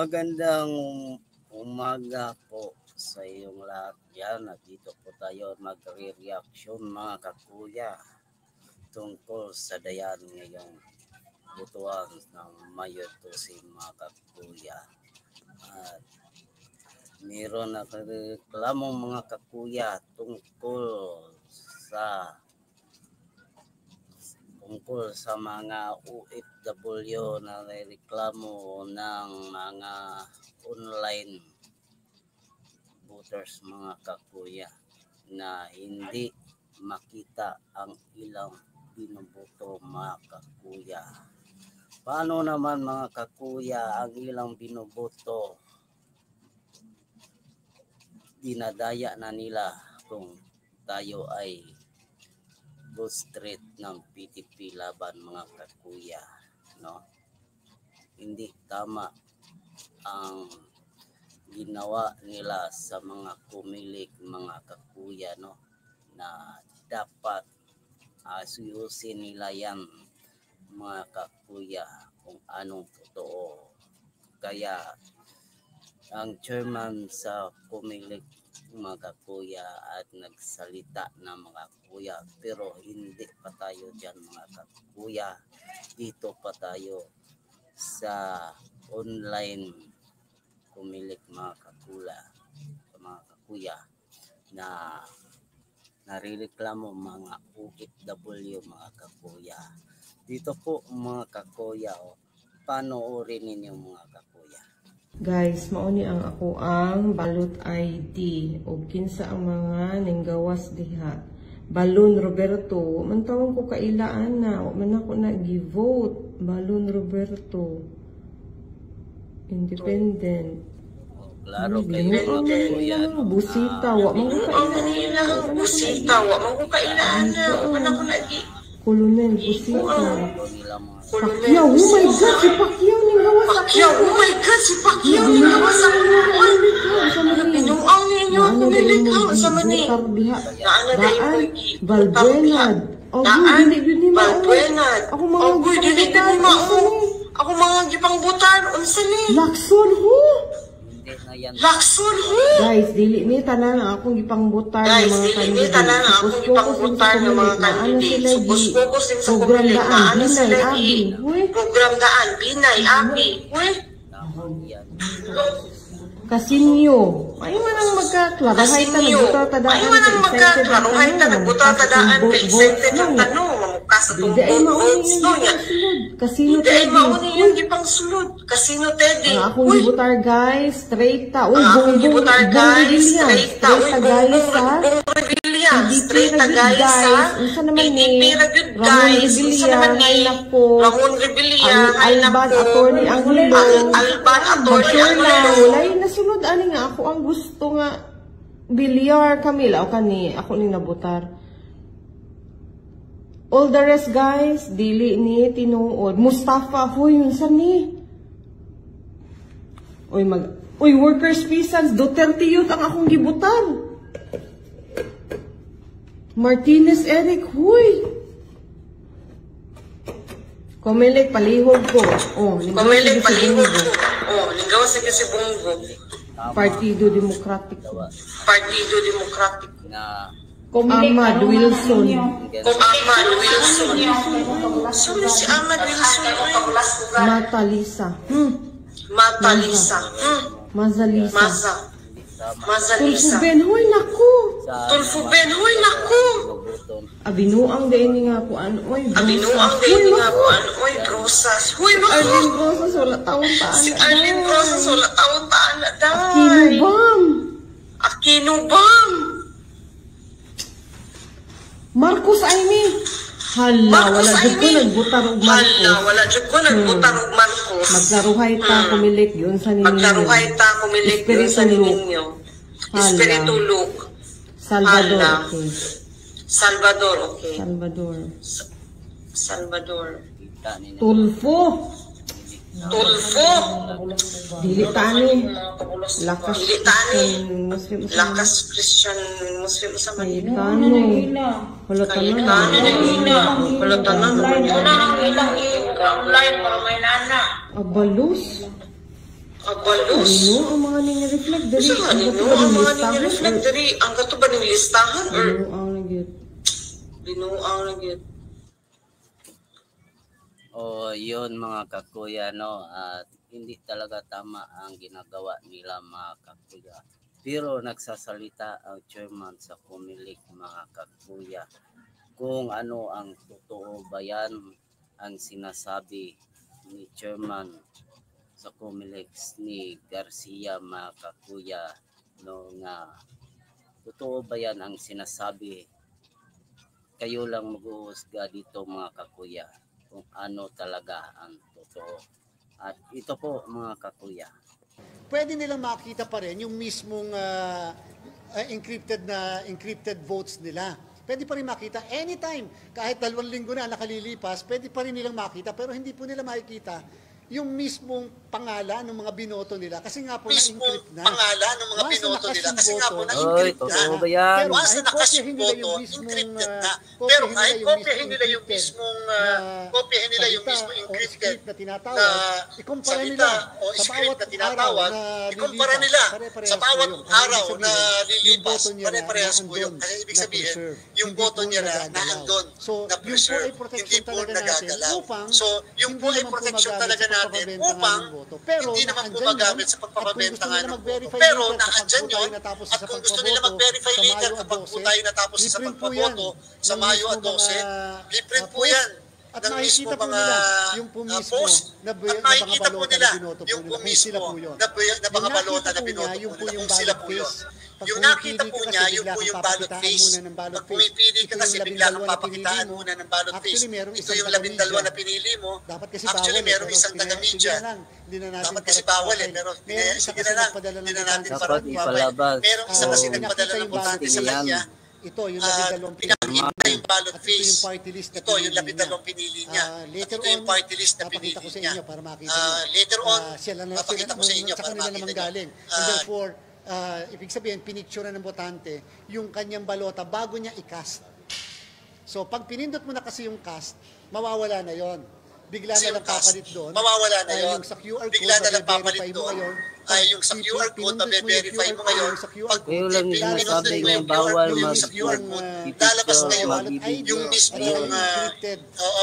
Magandang umaga po sa iyong lahat yan. At dito po tayo magre-reaction mga kakuya tungkol sa dayan ngayong butuan ng Mayo 12 mga kakuya. At meron na reklamo mga kakuya tungkol sa mga OFW na reklamo ng mga online voters mga kakuya na hindi makita ang ilang binoboto mga kakuya. Paano naman mga kakuya ang ilang binoboto? Dinadaya na nila kung tayo ay Bull Street ng PTP laban mga kakuya, no? Hindi tama ang ginawa nila sa mga kumilig mga kakuya, no? Na dapat ayusin nila yan mga kakuya kung anong totoo. Kaya ang chairman sa kumilig mga kakuya at nagsalita na mga kuya, pero hindi pa tayo dyan mga kakuya. Dito pa tayo sa online kumilig mga kakuya na narireklamo mga OFW mga kakuya. Dito po mga kakuya, panoorin ninyo mga kakuya. Guys, mauni ang ako ang balot ID o kinsa ang mga ninggawas diha. Balon Roberto, man tawag ko kailaan na, man ako nag-vote. Balon Roberto. Independent. Klaro kayo mga kakuya. Busita, wa man ko kailaan. Busita, wa man ko kailaan na, man ako nag-vote. Colonel Busita. Pacquiao, oh my God, si Pacquiao ninggawas ako. Pacquiao, oh my God, si Pacquiao ninggawas ako. Pinuang ninyo ako nilikhaw sa mani. Daan, Balbuenad. Balbuenad. Agoy, dili din maong. Ako mga gipang butan, unsa ni? Lakson ho. Lakson ho. Guys, dili ni tanan ang akong gipang butan. Guys, dili ni tanan ang akong gipang butan ng mga kandidates. Focus din sa kumilig. Ano sila i? Program daan, Binay, Abi. Kasinyo. Ay man ang magkaklaruhay ta nagbuta ta daan. Ay man ang magkaklaruhay ta nagbuta ta daan. Excited ang tanong. Mamukha sa itong votes no niya. Kasino Teddy. Hindi ay mauni yung gipang sulod. Kasino Teddy. Ang akong gibutar guys. Straight ta. Uy, ang akong gibutar guys. Straight ta. Uy, Bongbong Revilla. Straight ta guys sa PDP Ragud guys. Unsa naman ni Ramon Revilla. Alban Attorney ang hilong. Alban Attorney ang hilong. Walay nasunod ani nga ako ang gusto nga Villar Camila o kani ako ning nabutar. All the rest guys dili ni tinuod. Mustafa hoy unsa ni? Oy workers peasants Duterte youth ang akong gibutan. Martinez Eric hoy. Komelek palihog ko. Komelek palihog ko. Linggawas sa kasi Bongo. Partido Demokratiko. Partido Demokratiko. Ahmad Wilson. Ahmad Wilson. Sino si Ahmad Wilson? Mata Lisa. Mata Lisa. Maza Lisa. Maza Lisa. Tulfo Ben, huy naku. Tulfo Ben, huy naku. Abinuang din nga po ano. Abinuang din nga po ano. Oy, Rosas. Huy naku. Arlene Rosas, wala taon taan. Si Arlene Rosas, wala taon taan na daw. Akinubam. Akinubam. Marcos Aimee. Hala, wala dyan ko nagbutar og Marcos. Hala, wala dyan ko nagbutar og Marcos. Maglaruhay ta, kumilik yun sa ninyo. Maglaruhay ta, kumilik yun sa ninyo. Espiritu Luke. Salvador, okay. Salvador, okay. Salvador. Tulfo. Tulfo. Dilitani. Lakas Muslim. Lakas Christian Muslim sa Manila. Wala tanan. Wala tanan. Online para may nana. Abalus. Abalos. Ano ang mga ning-reflect dali? Sa kanino ang mga ning-reflect diri? Ang gato ba ning listahan? Or Ano ang nagyot? binuang na gyud? O yun mga kakuya, no, at hindi talaga tama ang ginagawa nila mga kakuya. Pero nagsasalita ang chairman sa Comelec mga kakuya. Kung ano ang totoo ba yan ang sinasabi ni chairman sa Comelec ni Garcia mga kakuya, no, nga totoo ba yan ang sinasabi? Kayo lang mag-uusga dito mga kakuya kung ano talaga ang totoo. At ito po mga kakuya. Pwede nilang makita pa rin yung mismong encrypted votes nila. Pwede pa rin makita anytime. Kahit 2 linggo na nakalilipas, pwede pa rin nilang makita. Pero hindi po nila makikita yung mismong pangalan ng mga binoto nila. Kasi nga po na-encrypt na. Pangalan ng mga binoto nila. Kasi nga po Oy, na-encrypt na. totoo ba yan? Pero Once na kahit nakaship kopyahin nila boto, yung mismong, encrypted na. kopyahin Pero nila kahit yung kopyahin nila yung encrypted mismong na kopyahin nila yung salita mismong o encrypted script na tinatawag, na ikumpara salita nila o sa script bawat na tinatawag, araw na ikumpara lilipas, nila pare-parehas sa bawat po yun. Kaya araw ibig na sabihin, lilipas, yung boto niya pare-parehas po yun. naandun, Kasi ibig na sabihin, preserve. yung Hindi boto po niya na nagagalaw. naandun, So, na yun po ay preserve, protection hindi po talaga natin nagagalaw. upang So, yung po hindi ay naman po protection magamit talaga sa natin pagpapabenta nga upang ng boto. Pero hindi naman po naandyan magamit yun, sa pagpapabenta nga ng boto. mag-verify Pero later kapag naandyan po tayo yun, natapos at sa kung gusto nila pagpaboto mag-verify sa later Mayo kapag po 12, tayo natapos sa libreng po yan pagpaboto sa ng Mayo mismo 12, mga, libreng po post. yan At ng mismo makikita po mga nila yung po mismo post. na At makikita po nila binoto po yung nila po kung sila mismo po yun. na mga balota na Yung binoto nakita po po nila niya, yung kung sila po yun. Yung nakita po niya, yung po yung ballot face. Pag pumipili ka kasi bigla kang papakitaan muna ng ballot face. Ito yung 12 na pinili mo. Dapat kasi Actually, bawal merong isang taga-media. Dapat kasi bawal pero sige na lang. Hindi na natin Dapat parang ipalabas. Merong isa kasi Oo. nagpadala ng botante sa Yan. kanya. ito yung At 12 pinakita yung ballot at ito face. yung party list na Ito yung pinili niya. 12 pinili niya. At Later ito yung on, party list na papakita pinili ko sa niya. inyo para makita niyo. Later on, Sila papakita ko sa inyo para kanila makita naman niyo. galing. And therefore, ibig sabihin, pinicture ng botante yung kanyang balota bago niya i-cast. So, pag pinindot mo na kasi yung cast, mawawala na yon. Bigla Kasi na lang yung cast, papalit doon. mawawala na yun. Yung sa QR code, Bigla na lang mabe-verify papalit mo doon. ngayon. Ay, yung sa QR code, mabe-verify mo ngayon. Pag Kayo lang yung pinindot sabi mo nga yung bawal QR mag sa QR code, pipicture, lalabas ngayon mag-video. yung mismo Ayun.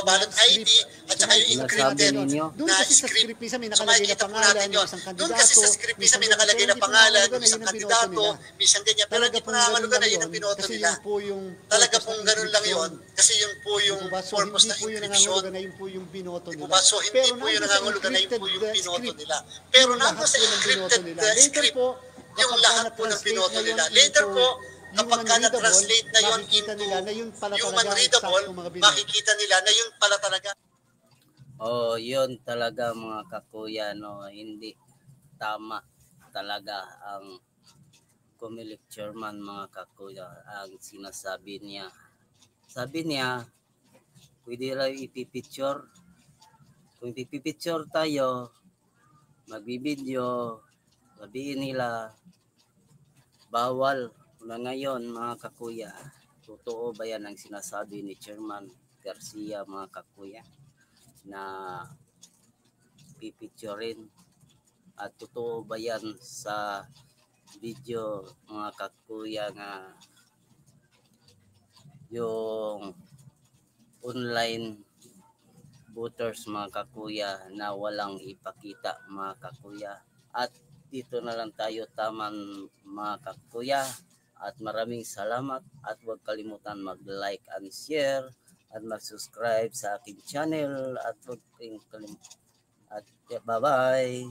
ballot ID at saka yung Sinasabi encrypted ninyo. Doon na kasi sa script. script minsan may So, nakalagay na makikita po pangalan natin ng yun. isang Doon kandidato. kasi sa script minsan may minsan nakalagay na hindi pangalan po ng isang yun ang binoto kandidato, nila. minsan ganyan. Pero Talaga hindi po pong nakakalaga na ganun lang yun ang yun, binoto kasi nila. yun po yung Talaga purpose pong ng ganun lang yun. encryption. Kasi yun po yung So, purpose hindi ng po yun encryption. nangangulugan na yun po yung binoto Di po nila. ba? So, hindi po yun nangangulugan na yun po yung binoto nila. Pero nandun sa encrypted script, yung lahat po ng binoto nila. Later po, kapag ka na-translate na yun into human readable, makikita nila na yun pala talaga. Oh, yun talaga mga kakuya, no, hindi tama talaga ang Comelec chairman mga kakuya ang sinasabi niya. Sabi niya, pwede lang ipipicture. Kung ipipicture tayo, magbibideo, sabihin nila, bawal na ngayon mga kakuya. Totoo ba yan ang sinasabi ni Chairman Garcia mga kakuya? Na pipicturein at totoo ba yan sa video mga kakuya nga yung online voters mga kakuya na walang ipakita mga kakuya. At dito na lang tayo taman mga kakuya at maraming salamat at huwag kalimutan mag-like and share at mag-subscribe sa aking channel at huwag kalimutan at bye-bye.